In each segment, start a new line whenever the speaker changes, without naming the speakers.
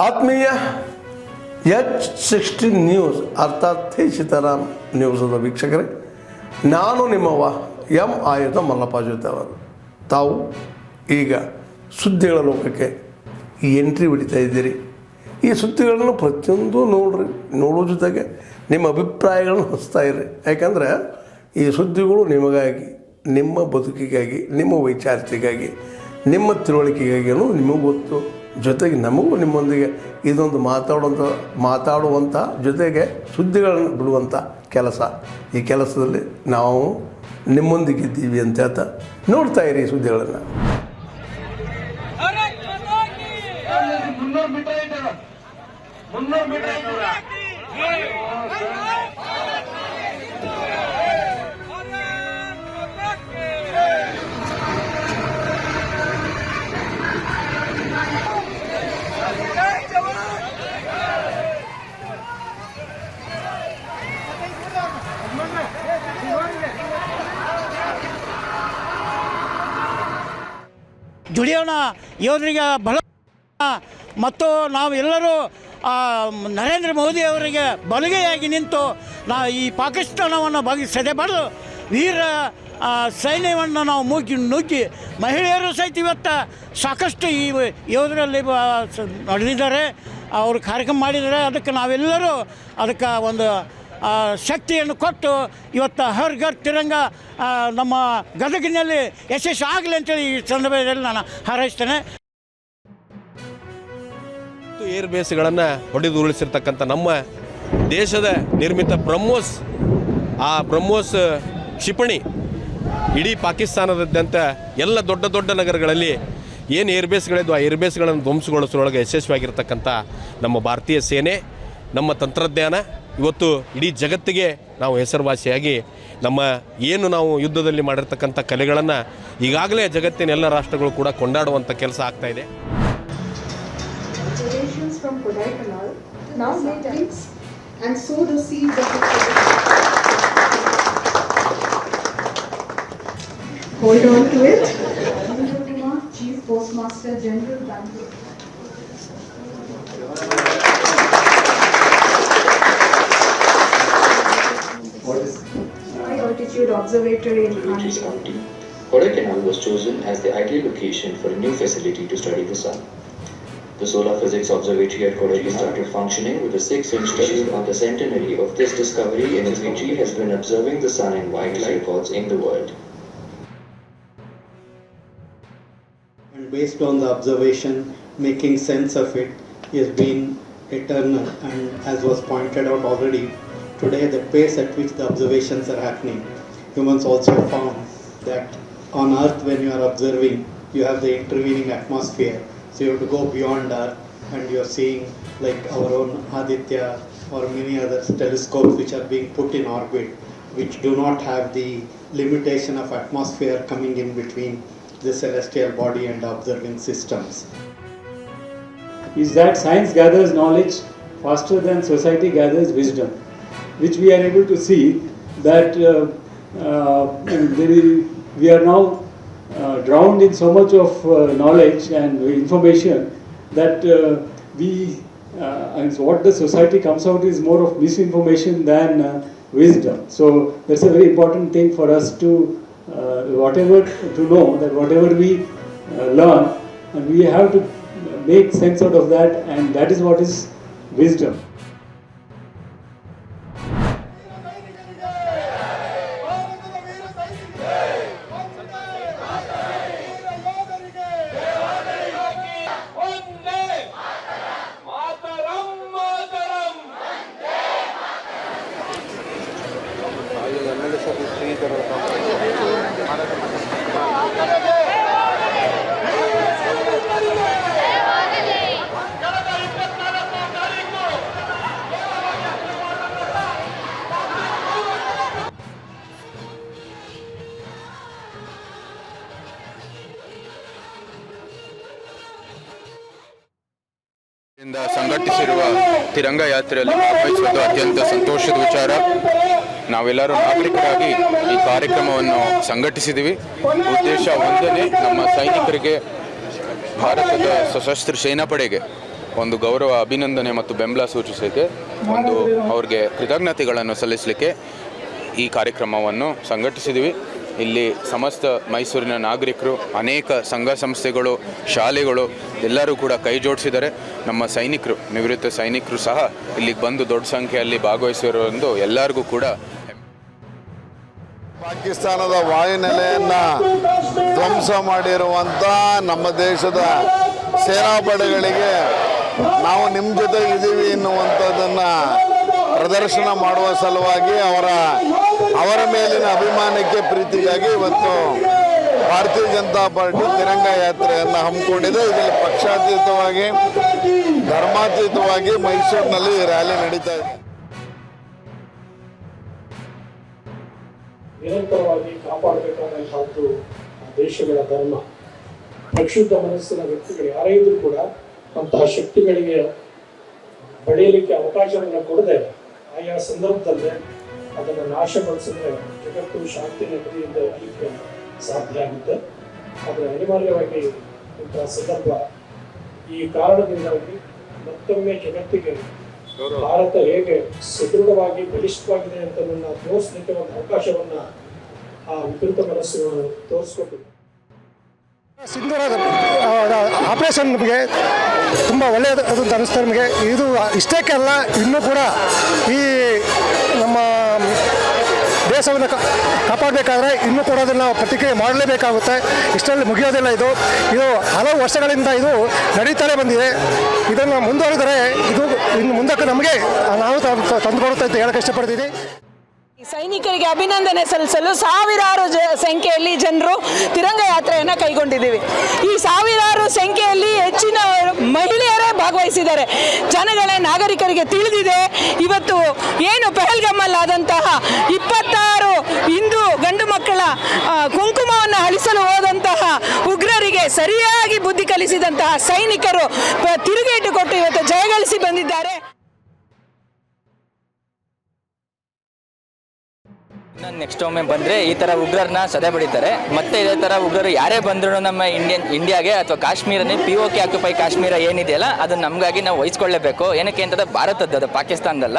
ಆತ್ಮೀಯ H16 news ಅರ್ಥಾತ್ ಸೀತಾರಾಮ್ ನ್ಯೂಸದ ವೀಕ್ಷಕರೇ, ನಾನು ನಿಮ್ಮವ ಎಂ ಆಯುಧ ಮಲ್ಲಪ್ಪ ಜೊತೆ ಅವರು. ತಾವು ಈಗ ಸುದ್ದಿಗಳ ಲೋಕಕ್ಕೆ ಎಂಟ್ರಿ ಹೊಡಿತಾ ಇದ್ದೀರಿ. ಈ ಸುದ್ದಿಗಳನ್ನು ಪ್ರತಿಯೊಂದು ನೋಡೋ ಜೊತೆಗೆ ನಿಮ್ಮ ಅಭಿಪ್ರಾಯಗಳನ್ನು ಹಚ್ತಾ ಇರ್ರಿ. ಯಾಕಂದರೆ ಈ ಸುದ್ದಿಗಳು ನಿಮಗಾಗಿ, ನಿಮ್ಮ ಬದುಕಿಗಾಗಿ, ನಿಮ್ಮ ವೈಚಾರಿಕೆಗಾಗಿ, ನಿಮ್ಮ ತಿಳುವಳಿಕೆಗಾಗಿ ನಿಮಗೆ ಗೊತ್ತು. ಜೊತೆಗೆ ನಮಗೂ ನಿಮ್ಮೊಂದಿಗೆ ಇದೊಂದು ಮಾತಾಡುವಂಥ ಜೊತೆಗೆ ಸುದ್ದಿಗಳನ್ನು ಬಿಡುವಂಥ ಕೆಲಸ. ಈ ಕೆಲಸದಲ್ಲಿ ನಾವು ನಿಮ್ಮೊಂದಿಗಿದ್ದೀವಿ ಅಂತ ಹೇಳ್ತಾ ನೋಡ್ತಾ ಇರಿ ಈ ಸುದ್ದಿಗಳನ್ನು.
ದುಡಿಯೋಣ, ಯೋಧರಿಗೆ ಬಲ. ಮತ್ತು ನಾವೆಲ್ಲರೂ ನರೇಂದ್ರ ಮೋದಿ ಅವರಿಗೆ ಬಲಗೈಯಾಗಿ ನಿಂತು ಈ ಪಾಕಿಸ್ತಾನವನ್ನು ಸದೆಬಡಿದು ವೀರ ಸೈನ್ಯವನ್ನು ನಾವು ನುಗ್ಗಿ ಮಹಿಳೆಯರು ಸಹಿತ ಇವತ್ತು ಸಾಕಷ್ಟು ಈ ಯೋಧರಲ್ಲಿ ನಡೆದಿದ್ದಾರೆ, ಅವರು ಕಾರ್ಯಕ್ರಮ ಮಾಡಿದ್ದಾರೆ. ಅದಕ್ಕೆ ನಾವೆಲ್ಲರೂ ಅದಕ್ಕೆ ಒಂದು ಶಕ್ತಿಯನ್ನು ಕೊಟ್ಟು ಇವತ್ತು ಹರ್ ಘರ್ ತಿರಂಗ ನಮ್ಮ ಗದಗಿನಲ್ಲಿ ಯಶಸ್ಸು ಆಗಲಿ ಅಂತೇಳಿ ಈ ಸಂದರ್ಭದಲ್ಲಿ ನಾನು ಹಾರೈಸ್ತೇನೆ.
ಏರ್ ಬೇಸ್ಗಳನ್ನು ಹೊಡೆದು ಉರುಳಿಸಿರ್ತಕ್ಕಂಥ ನಮ್ಮ ದೇಶದ ನಿರ್ಮಿತ ಬ್ರಹ್ಮೋಸ್, ಆ ಬ್ರಹ್ಮೋಸ್ ಕ್ಷಿಪಣಿ ಇಡೀ ಪಾಕಿಸ್ತಾನದಾದ್ಯಂತ ಎಲ್ಲ ದೊಡ್ಡ ದೊಡ್ಡ ನಗರಗಳಲ್ಲಿ ಏನು ಏರ್ಬೇಸ್ಗಳಿದ್ವು ಆ ಏರ್ಬೇಸ್ಗಳನ್ನು ಧ್ವಂಸಗೊಳಿಸೋಳಗೆ ಯಶಸ್ವಿಯಾಗಿರ್ತಕ್ಕಂಥ ನಮ್ಮ ಭಾರತೀಯ ಸೇನೆ, ನಮ್ಮ ತಂತ್ರಜ್ಞಾನ ಇವತ್ತು ಇಡೀ ಜಗತ್ತಿಗೆ ನಾವು ಹೆಸರುವಾಸಿಯಾಗಿ ನಮ್ಮ ಏನು ನಾವು ಯುದ್ಧದಲ್ಲಿ ಮಾಡಿರ್ತಕ್ಕಂಥ ಕಲೆಗಳನ್ನು ಈಗಾಗಲೇ ಜಗತ್ತಿನ ಎಲ್ಲ ರಾಷ್ಟ್ರಗಳು ಕೂಡ ಕೊಂಡಾಡುವಂಥ ಕೆಲಸ ಆಗ್ತಾ ಇದೆ.
Hold on to it. Chief Postmaster General, Bangalore. High altitude observatory in County.
Kodaikanal was chosen as the ideal location for a new facility to study the sun. The Solar Physics Observatory at Kodaikanal started functioning with a 6-inch telescope. On the centenary of this discovery, NSVG has been observing the sun in white light records in the world.
And based on the observation, making sense of it has been eternal. And as was pointed out already, today the pace at which the observations are happening, humans also found that on Earth when you are observing, you have the intervening atmosphere. So you have to go beyond Earth and you are seeing like our own Aditya or many other telescopes which are being put in orbit, which do not have the limitation of atmosphere coming in between the celestial body and observing systems.
Is that science gathers knowledge faster than society gathers wisdom, which we are able to see that we are now drowned in so much of knowledge and information that and so what the society comes out is more of misinformation than wisdom. So that's a very important thing for us to know that whatever we learn, and we have to make sense out of that, and that is what is wisdom.
ಸಂಘಟಿಸಿರುವ Tiranga ಯಾತ್ರೆಯಲ್ಲಿ ಭಾಗವಹಿಸುವುದು ಅತ್ಯಂತ ಸಂತೋಷದ ವಿಚಾರ. ನಾವೆಲ್ಲರೂ ನಾಗರಿಕರಾಗಿ ಈ ಕಾರ್ಯಕ್ರಮವನ್ನು ಸಂಘಟಿಸಿದ್ದೀವಿ. ಉದ್ದೇಶ ಒಂದನೇ, ನಮ್ಮ ಸೈನಿಕರಿಗೆ, ಭಾರತದ ಸಶಸ್ತ್ರ ಸೇನಾ ಪಡೆಗೆ ಒಂದು ಗೌರವ ಅಭಿನಂದನೆ ಮತ್ತು ಬೆಂಬಲ ಸೂಚಿಸಲಿಕ್ಕೆ ಒಂದು ಅವ್ರಿಗೆ ಕೃತಜ್ಞತೆಗಳನ್ನು ಸಲ್ಲಿಸಲಿಕ್ಕೆ ಈ ಕಾರ್ಯಕ್ರಮವನ್ನು ಸಂಘಟಿಸಿದ್ವಿ. ಇಲ್ಲಿ ಸಮಸ್ತ ಮೈಸೂರಿನ ನಾಗರಿಕರು, ಅನೇಕ ಸಂಘ ಸಂಸ್ಥೆಗಳು, ಶಾಲೆಗಳು ಎಲ್ಲರೂ ಕೂಡ ಕೈ ಜೋಡಿಸಿದ್ದಾರೆ. ನಮ್ಮ ಸೈನಿಕರು, ನಿವೃತ್ತ ಸೈನಿಕರು ಸಹ ಇಲ್ಲಿಗೆ ಬಂದು ದೊಡ್ಡ ಸಂಖ್ಯೆಯಲ್ಲಿ ಭಾಗವಹಿಸಿರುವುದು ಎಲ್ಲರಿಗೂ ಕೂಡ.
ಪಾಕಿಸ್ತಾನದ ವಾಯುನೆಲೆಯನ್ನು ಧ್ವಂಸ ಮಾಡಿರುವಂಥ ನಮ್ಮ ದೇಶದ ಸೇನಾಪಡೆಗಳಿಗೆ ನಾವು ನಿಮ್ಮ ಜೊತೆ ಇದ್ದೀವಿ ಎನ್ನುವಂಥದ್ದನ್ನು ಪ್ರದರ್ಶನ ಮಾಡುವ ಸಲುವಾಗಿ ಅವರ ಮೇಲಿನ ಅಭಿಮಾನಕ್ಕೆ ಪ್ರೀತಿಗಾಗಿ ಇವತ್ತು ಭಾರತೀಯ ಜನತಾ ಪಾರ್ಟಿ ತಿರಂಗ ಯಾತ್ರೆಯನ್ನು ಹಮ್ಮಿಕೊಂಡಿದೆ. ಇದರಲ್ಲಿ ಪಕ್ಷಾತೀತವಾಗಿ, ಧರ್ಮಾತೀತವಾಗಿ ಮೈಸೂರಿನಲ್ಲಿ ರ್ಯಾಲಿ ನಡೀತಾ ಇದೆ.
ನಿರಂತರವಾಗಿ ಕಾಪಾಡಬೇಕಾದಂತಹದ್ದು ದೇಶಗಳ ಧರ್ಮ. ಪ್ರಕ್ಷುಬ್ಧ ಮನಸ್ಸಿನ ವ್ಯಕ್ತಿಗಳು ಯಾರೇ ಇದ್ರೂ ಕೂಡ ಅಂತಹ ಶಕ್ತಿಗಳಿಗೆ ಬೆಳೆಯಲಿಕ್ಕೆ ಅವಕಾಶವನ್ನು ಕೊಡದೆ ಆಯಾ ಸಂದರ್ಭದಲ್ಲೇ ಅದನ್ನು ನಾಶಪಡಿಸಿದ್ರೆ ಜಗತ್ತು ಶಾಂತಿ ನೆಮ್ಮದಿಯಿಂದ ಇರಲಿಕ್ಕೆ ಸಾಧ್ಯ ಆಗುತ್ತೆ. ಆದರೆ ಅನಿವಾರ್ಯವಾಗಿ ಇಂತಹ ಸಂದರ್ಭ ಈ ಕಾರಣದಿಂದಾಗಿ ಮತ್ತೊಮ್ಮೆ ಜಗತ್ತಿಗೆ ಭಾರತ ಹೇಗೆ ಸದೃಢವಾಗಿ ಬಲಿಷ್ಠವಾಗಿದೆ ಅಂತ ತೋರಿಸಲಿಕ್ಕೆ ಒಂದು ಅವಕಾಶವನ್ನು ಆ ವಿಪರೀತ ಮನಸ್ಸುಗಳು ತೋರಿಸ್ಕೊಟ್ಟಿದೆ.
ಸಿಂಧೂರದ ಆಪರೇಷನ್ ನಮಗೆ ತುಂಬ ಒಳ್ಳೆಯದು ಅಂತ ಅನಿಸ್ತಾರೆ ನಮಗೆ. ಇದು ಇಷ್ಟಕ್ಕೆ ಅಲ್ಲ, ಇನ್ನೂ ಕೂಡ ಈ ನಮ್ಮ ದೇಶವನ್ನು ಕಾಪಾಡಬೇಕಾದ್ರೆ ಇನ್ನೂ ಕೂಡ ಅದನ್ನು ಪ್ರತಿಕ್ರಿಯೆ ಮಾಡಲೇಬೇಕಾಗುತ್ತೆ. ಇಷ್ಟರಲ್ಲಿ ಮುಗಿಯೋದಿಲ್ಲ. ಇದು ಹಲವು ವರ್ಷಗಳಿಂದ ಇದು ನಡೀತಾನೆ ಬಂದಿದೆ. ಇದನ್ನು ಮುಂದುವರೆದರೆ ಇದು ಇನ್ನು ಮುಂದಕ್ಕೆ ನಮಗೆ ನಾವು ತಂದುಕೊಡುತ್ತೆ ಅಂತ ಹೇಳಕ್ಕೆ ಇಷ್ಟಪಡ್ತೀನಿ.
ಸೈನಿಕರಿಗೆ ಅಭಿನಂದನೆ ಸಲ್ಲಿಸಲು ಸಾವಿರಾರು ಸಂಖ್ಯೆಯಲ್ಲಿ ಜನರು ತಿರಂಗ ಯಾತ್ರೆಯನ್ನು ಕೈಗೊಂಡಿದ್ದೀವಿ. ಈ ಸಾವಿರಾರು ಸಂಖ್ಯೆಯಲ್ಲಿ ಹೆಚ್ಚಿನ ಮಹಿಳೆಯರೇ ಭಾಗವಹಿಸಿದ್ದಾರೆ. ಜನಗಳ ನಾಗರಿಕರಿಗೆ ತಿಳಿದಿದೆ ಇವತ್ತು ಏನು ಪೆಹಲ್ಗಮ್ಮಲ್ಲಾದಂತಹ 26 ಹಿಂದೂ ಗಂಡು ಮಕ್ಕಳ ಕುಂಕುಮವನ್ನು ಅಳಿಸಲು ಹೋದಂತಹ ಉಗ್ರರಿಗೆ ಸರಿಯಾಗಿ ಬುದ್ಧಿ ಕಲಿಸಿದಂತಹ ಸೈನಿಕರು ತಿರುಗೇಟು ಕೊಟ್ಟು ಇವತ್ತು ಜಯಗಳಿಸಿ ಬಂದಿದ್ದಾರೆ.
ನೆಕ್ಸ್ಟ್ ಒಮ್ಮೆ ಬಂದರೆ ಈ ಥರ ಉಗ್ರರನ್ನ ಸದೆ ಬಡಿತಾರೆ. ಮತ್ತೆ ಇದೇ ಥರ ಉಗ್ರರು ಯಾರೇ ಬಂದರೂ ನಮ್ಮ ಇಂಡಿಯಾಗೆ ಅಥವಾ ಕಾಶ್ಮೀರನೇ POK ಆಕ್ಯುಪೈ ಕಾಶ್ಮೀರ ಏನಿದೆಯಲ್ಲ ಅದನ್ನು ನಮಗಾಗಿ ನಾವು ವಹಿಸ್ಕೊಳ್ಳೇಬೇಕು. ಏನಕ್ಕೆ ಅಂತಂದರೆ ಭಾರತದ್ದು, ಅದು ಪಾಕಿಸ್ತಾನದಲ್ಲ.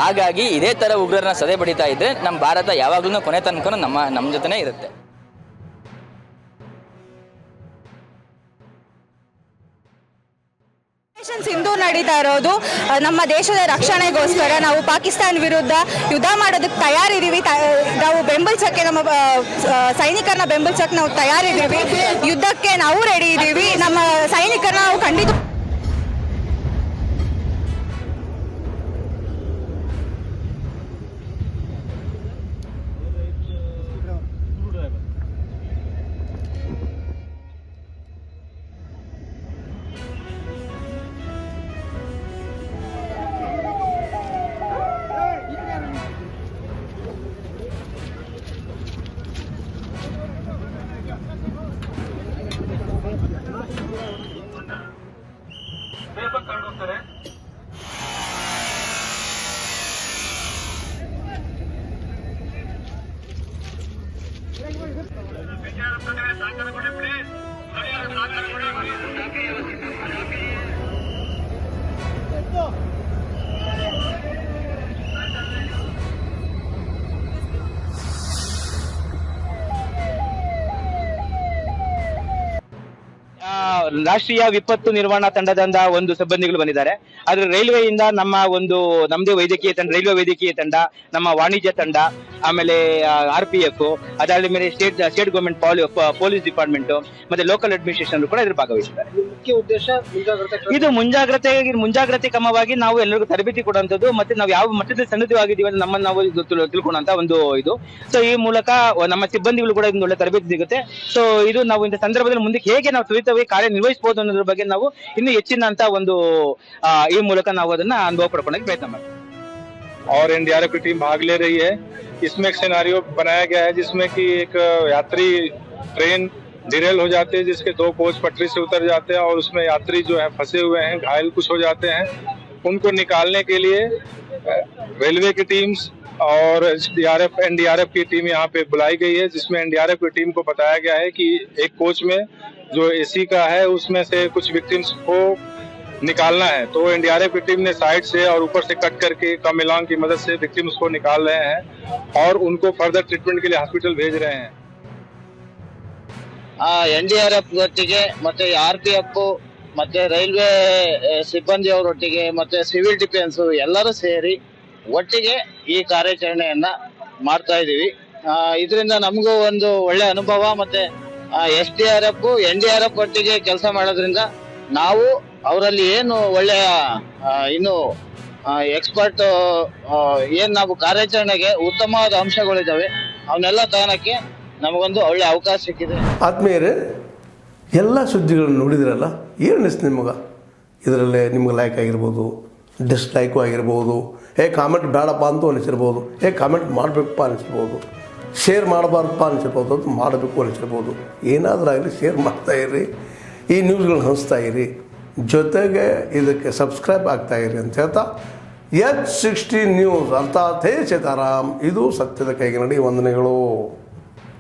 ಹಾಗಾಗಿ ಇದೇ ಥರ ಉಗ್ರರನ್ನ ಸದೆ ಬಡಿತಾ ಇದ್ದರೆ ನಮ್ಮ ಭಾರತ ಯಾವಾಗಲೂ ಕೊನೆ ತನಕ ನಮ್ಮ ಜೊತೆನೇ ಇರುತ್ತೆ.
ಸಿಂಧು ನಡೀತಾ ಇರೋದು ನಮ್ಮ ದೇಶದ ರಕ್ಷಣೆಗೋಸ್ಕರ. ನಾವು ಪಾಕಿಸ್ತಾನ ವಿರುದ್ಧ ಯುದ್ಧ ಮಾಡೋದಕ್ಕೆ ತಯಾರಿದ್ದೀವಿ. ನಾವು ಬೆಂಬಲಿಸಕ್ಕೆ, ನಮ್ಮ ಸೈನಿಕರನ್ನ ಬೆಂಬಲಿಸಕ್ಕೆ ನಾವು ತಯಾರಿದ್ದೀವಿ. ಯುದ್ಧಕ್ಕೆ ನಾವು ರೆಡಿ ಇದ್ದೀವಿ. ನಮ್ಮ ಸೈನಿಕರನ್ನ ನಾವು ಖಂಡಿತ
ರಾಷ್ಟ್ರೀಯ ವಿಪತ್ತು ನಿರ್ವಹಣಾ ತಂಡದಿಂದ ಒಂದು ಸಿಬ್ಬಂದಿಗಳು ಬಂದಿದ್ದಾರೆ. ಆದ್ರೆ ರೈಲ್ವೆಯಿಂದ ನಮ್ಮದೇ ವೈದ್ಯಕೀಯ ತಂಡ, ರೈಲ್ವೆ ವೈದ್ಯಕೀಯ ತಂಡ, ನಮ್ಮ ವಾಣಿಜ್ಯ ತಂಡ, ಆಮೇಲೆ RPF, ಅದಾದ ಮೇಲೆ ಸ್ಟೇಟ್ ಗವರ್ಮೆಂಟ್ ಪೊಲೀಸ್ ಡಿಪಾರ್ಟ್ಮೆಂಟ್ ಮತ್ತೆ ಲೋಕಲ್ ಅಡ್ಮಿನಿಸ್ಟ್ರೇಷನ್ ಕೂಡ ಇದ್ರ ಭಾಗವಹಿಸಿದ್ದಾರೆ.
ಮುಖ್ಯ ಉದ್ದೇಶ
ಇದು ಮುಂಜಾಗ್ರತೆ ಕ್ರಮವಾಗಿ ನಾವು ಎಲ್ಲರಿಗೂ ತರಬೇತಿ ಕೊಡುವಂಥದ್ದು, ಮತ್ತೆ ನಾವು ಯಾವ ಮಟ್ಟದಲ್ಲಿ ಸನ್ನದ್ಧವಾಗಿದ್ದೀವಿ ಅಂತ ನಮ್ಮನ್ನು ನಾವು ತಿಳ್ಕೊಳ್ಳುವಂತ ಒಂದು ಇದು. ಸೊ ಈ ಮೂಲಕ ನಮ್ಮ ಸಿಬ್ಬಂದಿಗಳು ಕೂಡ ಇದೊಂದು ಒಳ್ಳೆ ತರಬೇತಿ ಸಿಗುತ್ತೆ. ಸೊ ಇದು ನಾವು ಇಂಥ ಸಂದರ್ಭದಲ್ಲಿ ಮುಂದಕ್ಕೆ ಹೇಗೆ ನಾವು ತ್ವರಿತವಾಗಿ ಕಾರ್ಯನಿರ್ವಹಿಸಬಹುದು ಅನ್ನೋದ್ರ ಬಗ್ಗೆ ನಾವು ಇನ್ನೂ ಹೆಚ್ಚಿನ ಅಂತ ಒಂದು ಈ ಮೂಲಕ ನಾವು ಅದನ್ನ ಅನುಭವ ಪಡ್ಕೊಳ್ಳೋಕೆ ಪ್ರಯತ್ನ ಮಾಡ್ತೀವಿ.
और NDRF की टीम भाग ले रही है. इसमें एक सिनेरियो बनाया गया है जिसमें कि एक यात्री ट्रेन डिरेल हो जाती है, जिसके 2 कोच पटरी से उतर जाते हैं और उसमें यात्री जो है फंसे हुए हैं, घायल कुछ हो जाते हैं. उनको निकालने के लिए रेलवे की टीम्स और NDRF की टीम यहाँ पे बुलाई गई है, जिसमें NDRF की टीम को बताया गया है कि एक कोच में जो AC का है उसमें से कुछ विक्टिम्स को निकालना है, तो एनडीआरएफ की टीम ने साइड से और ऊपर से कट करके कम इलांग की मदद से विक्टिम्स को निकाल रहे हैं और उनको फर्दर ट्रीटमेंट के लिए हॉस्पिटल भेज रहे हैं।
NDRF ಒಟ್ಟಿಗೆ ಮತ್ತೆ RPF ಮತ್ತೆ ರೈಲ್ವೆ ಸಿಬ್ಬಂದಿಯವರೊಟ್ಟಿಗೆ ಮತ್ತೆ ಸಿವಿಲ್ ಡಿಫೆನ್ಸ್ ಎಲ್ಲರೂ ಸೇರಿ ಒಟ್ಟಿಗೆ ಈ ಕಾರ್ಯಾಚರಣೆಯನ್ನ ಮಾಡ್ತಾ ಇದೀವಿ. ಇದರಿಂದ ನಮಗೂ ಒಂದು ಒಳ್ಳೆ ಅನುಭವ. ಮತ್ತೆ SDRF NDRF ಒಟ್ಟಿಗೆ ಕೆಲಸ ಮಾಡೋದ್ರಿಂದ ನಾವು ಅವರಲ್ಲಿ ಏನು ಒಳ್ಳೆಯ ಇನ್ನು ಎಕ್ಸ್ಪರ್ಟ್ ಏನ್ ನಾವು ಕಾರ್ಯಾಚರಣೆಗೆ ಉತ್ತಮವಾದ ಅಂಶಗಳಿದ್ದಾವೆ ಅವನ್ನೆಲ್ಲ ತಗೊಳಕ್ಕೆ ನಮಗೊಂದು ಒಳ್ಳೆ ಅವಕಾಶ ಸಿಕ್ಕಿದೆ.
ಆತ್ಮೀಯರೇ, ಎಲ್ಲ ಸುದ್ದಿಗಳನ್ನು ನೋಡಿದ್ರಲ್ಲ, ಏನು ಅನಿಸ್ತು ನಿಮಗೆ? ಇದರಲ್ಲೇ ನಿಮ್ಗೆ ಲೈಕ್ ಆಗಿರ್ಬೋದು, ಡಿಸ್ಲೈಕು ಆಗಿರ್ಬೋದು, ಕಾಮೆಂಟ್ ಬೇಡಪ್ಪ ಅಂತೂ ಅನಿಸಿರ್ಬೋದು, ಕಾಮೆಂಟ್ ಮಾಡಬೇಕಪ್ಪ ಅನಿಸಿರ್ಬೋದು, ಶೇರ್ ಮಾಡಬಾರ್ದಪ್ಪ ಅನಿಸಿರ್ಬೋದು, ಅದು ಮಾಡಬೇಕು ಅನಿಸಿರ್ಬೋದು. ಏನಾದರೂ ಆಗಲಿ ಶೇರ್ ಮಾಡ್ತಾಯಿರಿ, ಈ ನ್ಯೂಸ್ಗಳನ್ನ ಹಂಚ್ತಾ ಇರಿ, ಜೊತೆಗೆ ಇದಕ್ಕೆ ಸಬ್ಸ್ಕ್ರೈಬ್ ಆಗ್ತಾಯಿರಿ ಅಂತ ಹೇಳ್ತಾ H16 ನ್ಯೂಸ್ ಅರ್ಥಾತ್ ಹೇ ಸೀತಾರಾಮ್, ಇದು ಸತ್ಯದ ಕೈಗೆ ನಡಿ. ವಂದನೆಗಳು.